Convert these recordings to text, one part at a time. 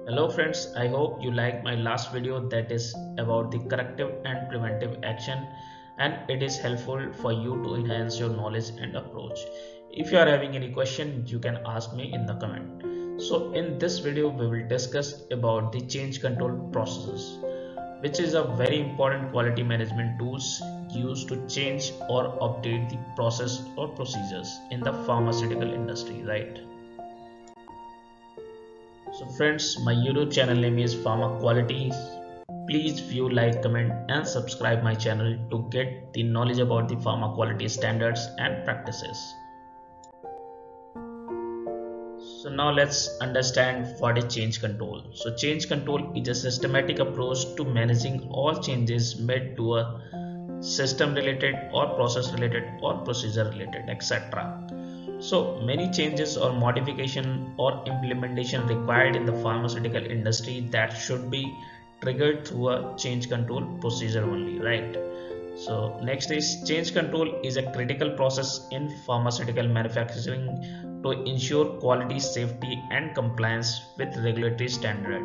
Hello friends, I hope you liked my last video that is about the corrective and preventive action, and it is helpful for you to enhance your knowledge and approach. If you are having any question, you can ask me in the comment. So in this video we will discuss about the change control processes, which is a very important quality management tools used to change or update the process or procedures in the pharmaceutical industry, right? So friends, my YouTube channel name is Pharma Quality. Please view, like, comment and subscribe my channel to get the knowledge about the pharma quality standards and practices. So now let's understand what is change control. So change control is a systematic approach to managing all changes made to a system related or process related or procedure related, etc. So many changes or modification or implementation required in the pharmaceutical industry that should be triggered through a change control procedure only, right? So next is change control is a critical process in pharmaceutical manufacturing to ensure quality, safety and compliance with regulatory standard.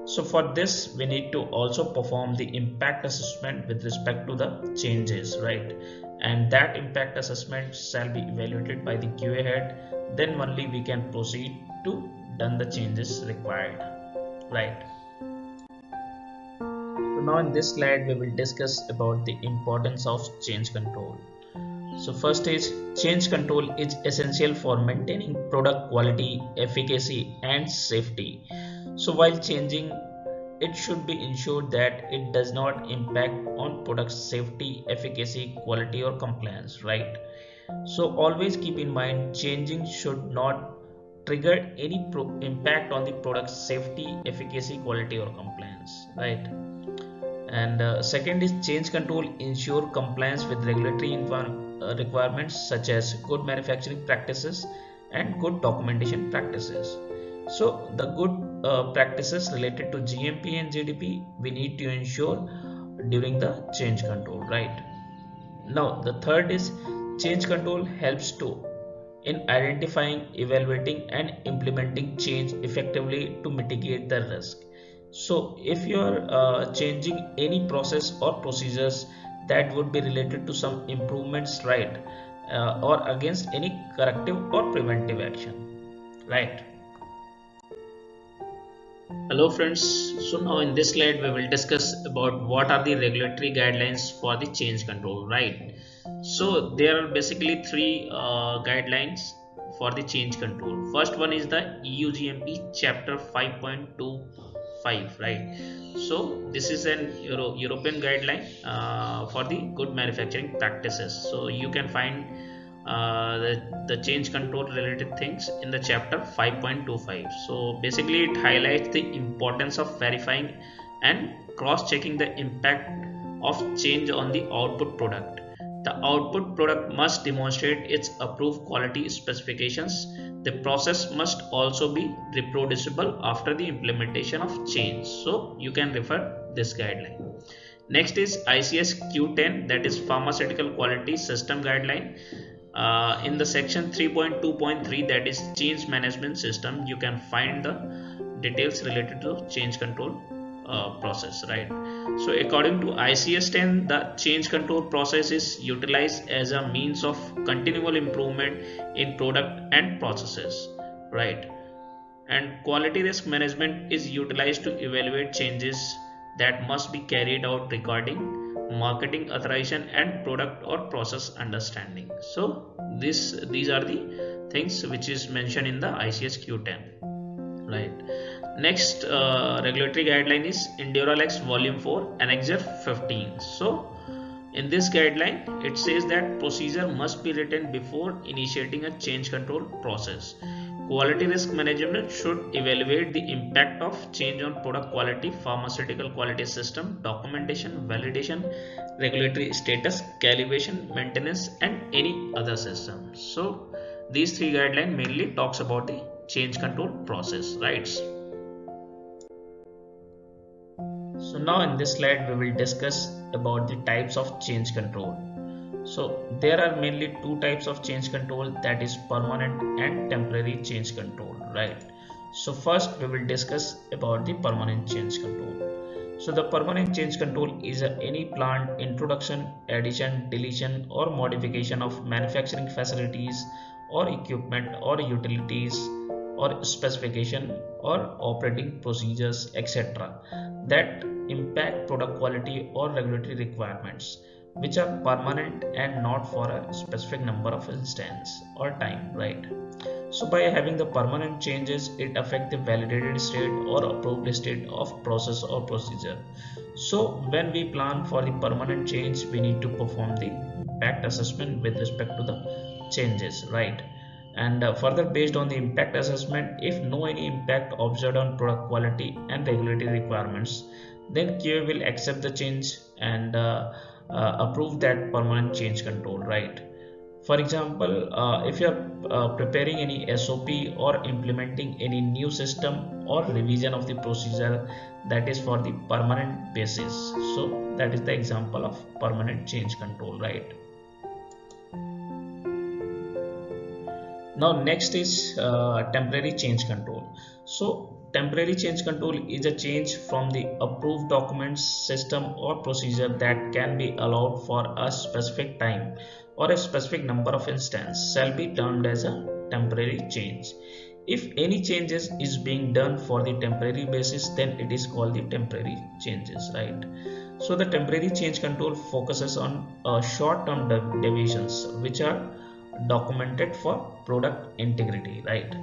So for this we need to also perform the impact assessment with respect to the changes, right? And that impact assessment shall be evaluated by the QA head, then only we can proceed to done the changes required, right? So now in this slide we will discuss about the importance of change control. So first is change control is essential for maintaining product quality, efficacy and safety. So while changing, it should be ensured that it does not impact on product safety, efficacy, quality or compliance, right? So always keep in mind changing should not trigger any impact on the product safety, efficacy, quality or compliance, right? And second is change control ensure compliance with regulatory requirements such as good manufacturing practices and good documentation practices. So the good practices related to GMP and GDP we need to ensure during the change control, right? Now the third is change control helps to in identifying, evaluating and implementing change effectively to mitigate the risk. So if you are changing any process or procedures that would be related to some improvements, right? Or against any corrective or preventive action, right? Hello friends, so now in this slide we will discuss about what are the regulatory guidelines for the change control, right? So there are basically three guidelines for the change control. First one is the EU GMP chapter 5.25, right? So this is an European guideline for the good manufacturing practices. So you can find the change control related things in the chapter 5.25. So basically it highlights the importance of verifying and cross-checking the impact of change on the output product. The output product must demonstrate its approved quality specifications. The process must also be reproducible after the implementation of change. So you can refer this guideline. Next is ICS Q10, that is Pharmaceutical Quality System Guideline. In the section 3.2.3, that is change management system, you can find the details related to change control process, right? So according to ICS 10, the change control process is utilized as a means of continual improvement in product and processes, right? And quality risk management is utilized to evaluate changes that must be carried out regarding marketing authorization and product or process understanding. So these are the things which is mentioned in the ICS Q10, right? Next regulatory guideline is Enduralex Volume 4 Annexure 15. So in this guideline it says that procedure must be written before initiating a change control process. Quality risk management should evaluate the impact of change on product quality, pharmaceutical quality system, documentation, validation, regulatory status, calibration, maintenance and any other system. So these three guidelines mainly talks about the change control process, right? So now in this slide we will discuss about the types of change control. So there are mainly two types of change control, that is permanent and temporary change control, right? So first we will discuss about the permanent change control. So the permanent change control is any planned introduction, addition, deletion or modification of manufacturing facilities or equipment or utilities or specification or operating procedures, etc., that impact product quality or regulatory requirements, which are permanent and not for a specific number of instance or time, right? So by having the permanent changes, it affects the validated state or approved state of process or procedure. So when we plan for the permanent change, we need to perform the impact assessment with respect to the changes, right? And further, based on the impact assessment, if no any impact observed on product quality and regulatory requirements, then QA will accept the change and approve that permanent change control, right? For example, if you are preparing any SOP or implementing any new system or revision of the procedure, that is for the permanent basis. So that is the example of permanent change control, right? Now next is temporary change control. So temporary change control is a change from the approved documents, system or procedure that can be allowed for a specific time or a specific number of instances shall be termed as a temporary change. If any changes is being done for the temporary basis, then it is called the temporary changes, right? So the temporary change control focuses on short-term deviations which are documented for product integrity, right?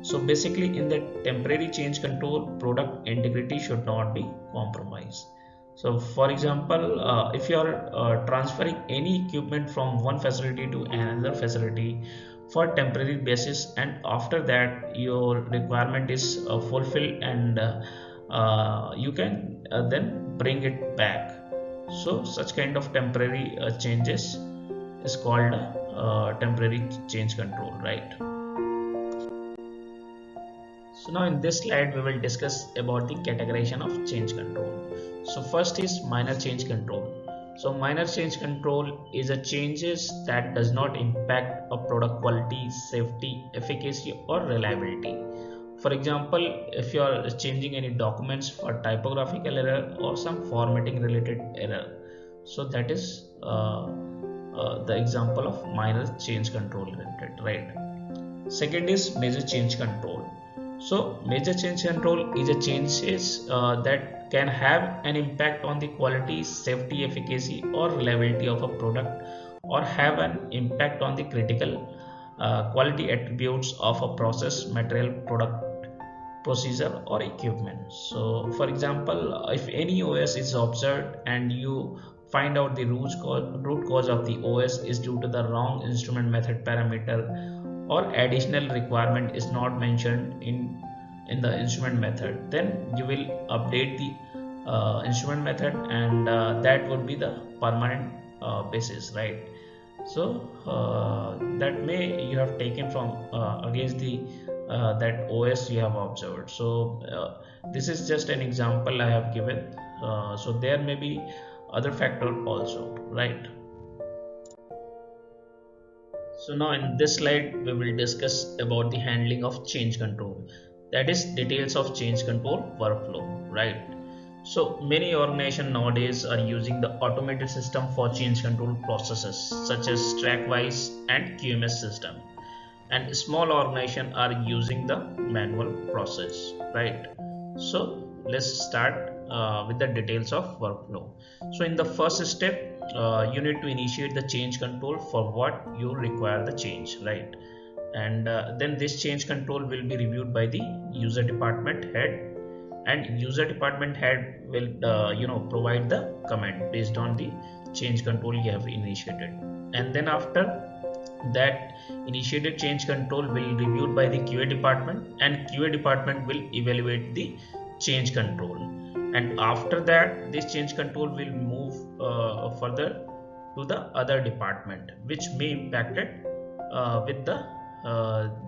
So basically in the temporary change control, product integrity should not be compromised. So for example, if you are transferring any equipment from one facility to another facility for temporary basis, and after that your requirement is fulfilled, and you can then bring it back. So such kind of temporary changes is called temporary change control, right? So now in this slide we will discuss about the categorization of change control. So first is minor change control. So minor change control is a changes that does not impact a product quality, safety, efficacy or reliability. For example, if you are changing any documents for typographical error or some formatting related error, so that is the example of minor change control related, right? Second is major change control. So major change control is a changes that can have an impact on the quality, safety, efficacy or reliability of a product, or have an impact on the critical quality attributes of a process, material, product, procedure or equipment. So for example, if any OS is observed and you find out the root cause of the OS is due to the wrong instrument method parameter, or additional requirement is not mentioned in the instrument method, then you will update the instrument method, and that would be the permanent basis, right? So that may you have taken from against the that OS you have observed. So this is just an example I have given. So there may be other factor also, right? So now in this slide we will discuss about the handling of change control, that is details of change control workflow, right? So many organizations nowadays are using the automated system for change control processes such as TrackWise and QMS system, and small organizations are using the manual process, right? So let's start with the details of workflow. So in the first step, you need to initiate the change control for what you require the change, right? And then this change control will be reviewed by the user department head, and user department head will provide the comment based on the change control you have initiated. And then after that initiated change control will be reviewed by the QA department, and QA department will evaluate the change control, and after that this change control will move further to the other department which may impact it with the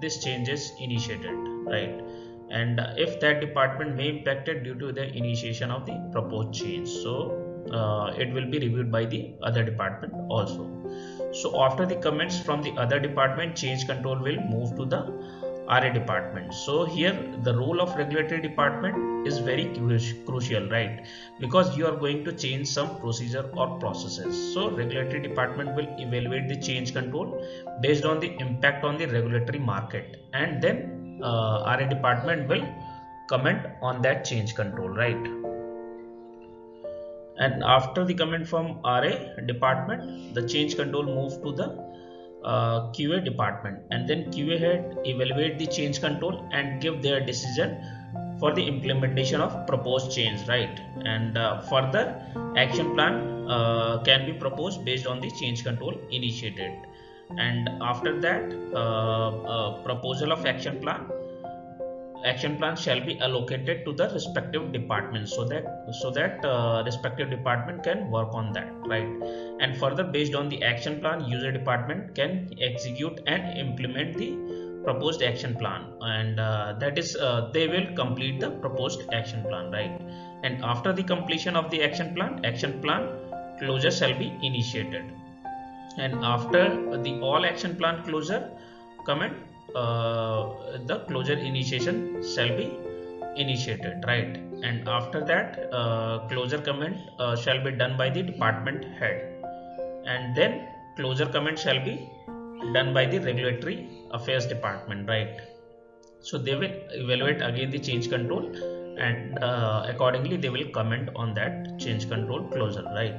this changes initiated, right? And if that department may impacted due to the initiation of the proposed change, so it will be reviewed by the other department also. So after the comments from the other department, change control will move to the RA department. So here the role of regulatory department is very crucial, right? Because you are going to change some procedure or processes. So regulatory department will evaluate the change control based on the impact on the regulatory market, and then RA department will comment on that change control, right? And after the comment from RA department, the change control move to the QA department, and then QA head evaluate the change control and give their decision for the implementation of proposed change, right? And further action plan can be proposed based on the change control initiated, and after that proposal of action plan shall be allocated to the respective department, so that respective department can work on that, right? And further, based on the action plan, user department can execute and implement the proposed action plan, and that is they will complete the proposed action plan, right? And after the completion of the action plan closure shall be initiated, and after the all action plan closure comment, the closure initiation shall be initiated, right? And after that closure comment shall be done by the department head, and then closure comment shall be done by the regulatory affairs department, right? So they will evaluate again the change control, and accordingly they will comment on that change control closure, right?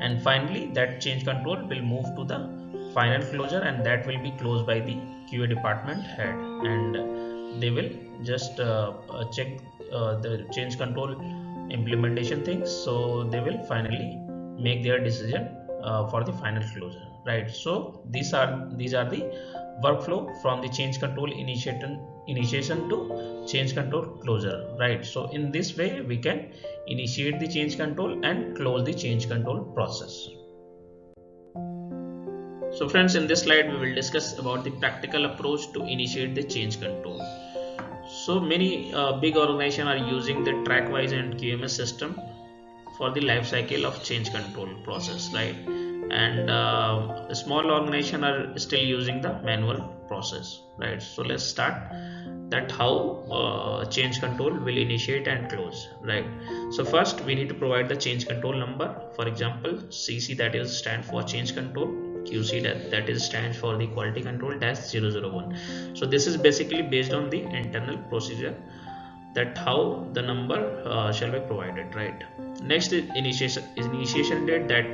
And finally that change control will move to the final closure, and that will be closed by the QA department head, and they will just check the change control implementation things, so they will finally make their decision for the final closure, right? So these are the workflow from the change control initiation to change control closure, right? So in this way we can initiate the change control and close the change control process. So friends, in this slide we will discuss about the practical approach to initiate the change control. So many big organizations are using the trackwise and QMS system for the life cycle of change control process, right? And small organizations are still using the manual process, right? So let's start that how change control will initiate and close, right? So first we need to provide the change control number. For example, CC, that is stand for change control, QC, that is stands for the quality control -001. So this is basically based on the internal procedure, that how the number shall be provided, right? Next is initiation date, that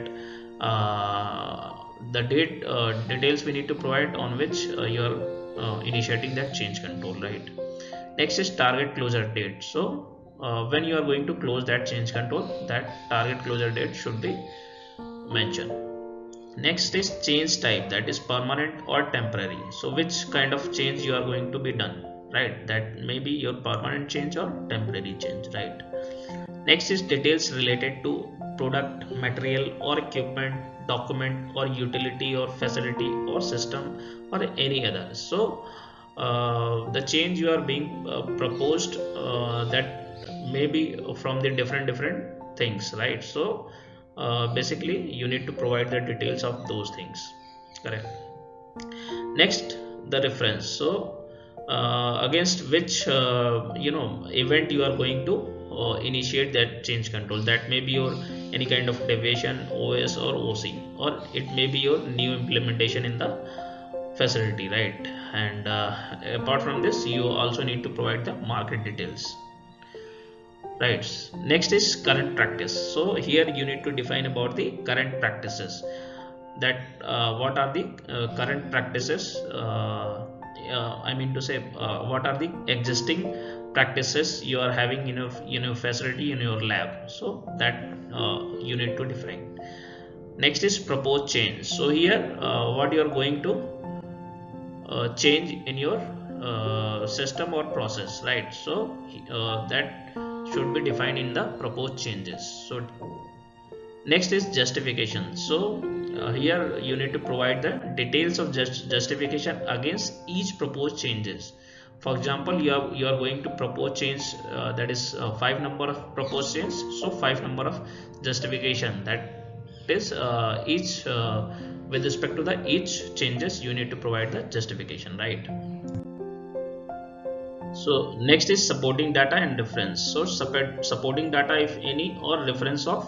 the date details we need to provide on which you are initiating that change control, right? Next is target closure date. So when you are going to close that change control, that target closure date should be mentioned. Next is change type, that is permanent or temporary. So which kind of change you are going to be done, right? That may be your permanent change or temporary change, right? Next is details related to product, material or equipment, document or utility or facility or system or any other. So the change you are being proposed, that may be from the different things, right? So basically you need to provide the details of those things, correct? Next, the reference. So against which event you are going to initiate that change control. That may be your any kind of deviation, OS or OC, or it may be your new implementation in the facility, right? And apart from this, you also need to provide the market details, right? Next is current practice. So here you need to define about the current practices, that what are the current practices, I mean to say what are the existing practices you are having in your facility, in your lab. So that you need to define. Next is proposed change. So here what you are going to change in your system or process, right? So that should be defined in the proposed changes. So next is justification. So here you need to provide the details of justification against each proposed changes. For example, you are going to propose change, that is 5 number of proposed change, so 5 number of justification, that is each with respect to the each changes you need to provide the justification, right? So next is supporting data and reference. So supporting data, if any, or reference of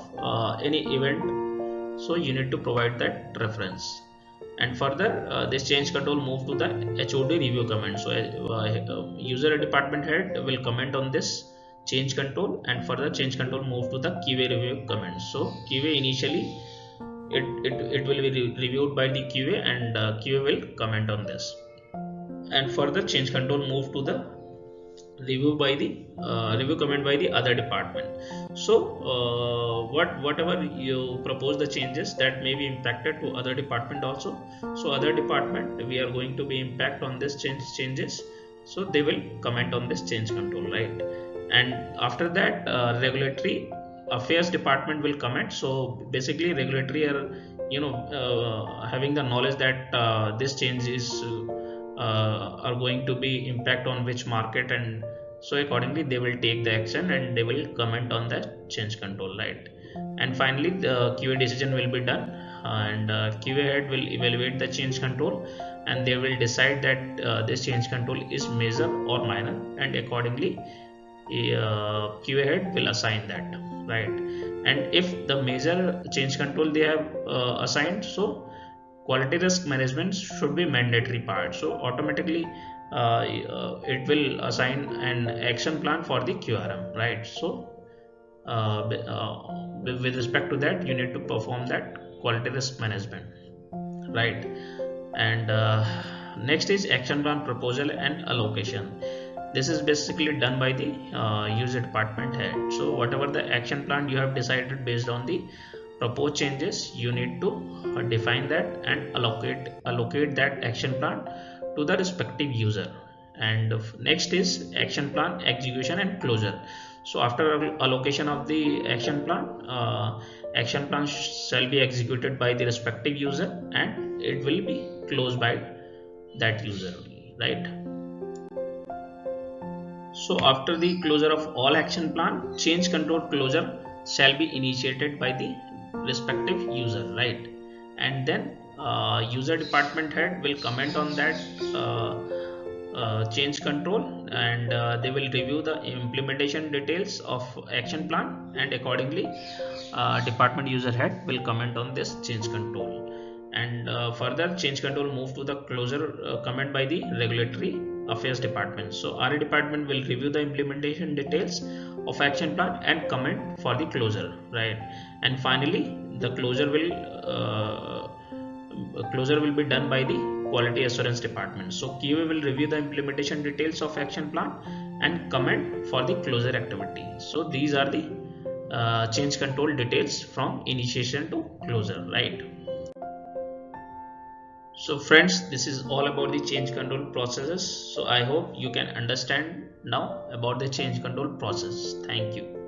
any event, so you need to provide that reference. And further, this change control move to the HOD review comment. So user department head will comment on this change control, and further change control move to the QA review comment. So QA initially, it will be reviewed by the QA, and QA will comment on this. And further change control move to the review comment by the other department. So whatever you propose the changes, that may be impacted to other department also. So other department, we are going to be impact on this changes, so they will comment on this change control, right? And after that, regulatory affairs department will comment. So basically regulatory are, having the knowledge that this change is are going to be impact on which market, and so accordingly they will take the action and they will comment on the change control, right? And finally the QA decision will be done, and QA head will evaluate the change control, and they will decide that this change control is major or minor, and accordingly QA head will assign that, right? And if the major change control they have assigned, so quality risk management should be mandatory part. So automatically it will assign an action plan for the QRM, right? So with respect to that, you need to perform that quality risk management, right? And next is action plan proposal and allocation. This is basically done by the user department head. So whatever the action plan you have decided based on the proposed changes, you need to define that and allocate that action plan to the respective user. And next is action plan execution and closure. So after allocation of the action plan shall be executed by the respective user, and it will be closed by that user, right? So after the closure of all action plan, change control closure shall be initiated by the respective user, right? And then user department head will comment on that change control, and they will review the implementation details of action plan, and accordingly department user head will comment on this change control. And further change control move to the closure comment by the regulatory affairs department. So RA department will review the implementation details of action plan and comment for the closure, right? And finally the closure will be done by the quality assurance department. So QA will review the implementation details of action plan and comment for the closure activity. So these are the change control details from initiation to closure, right? So friends, this is all about the change control processes. So I hope you can understand now about the change control process. Thank you.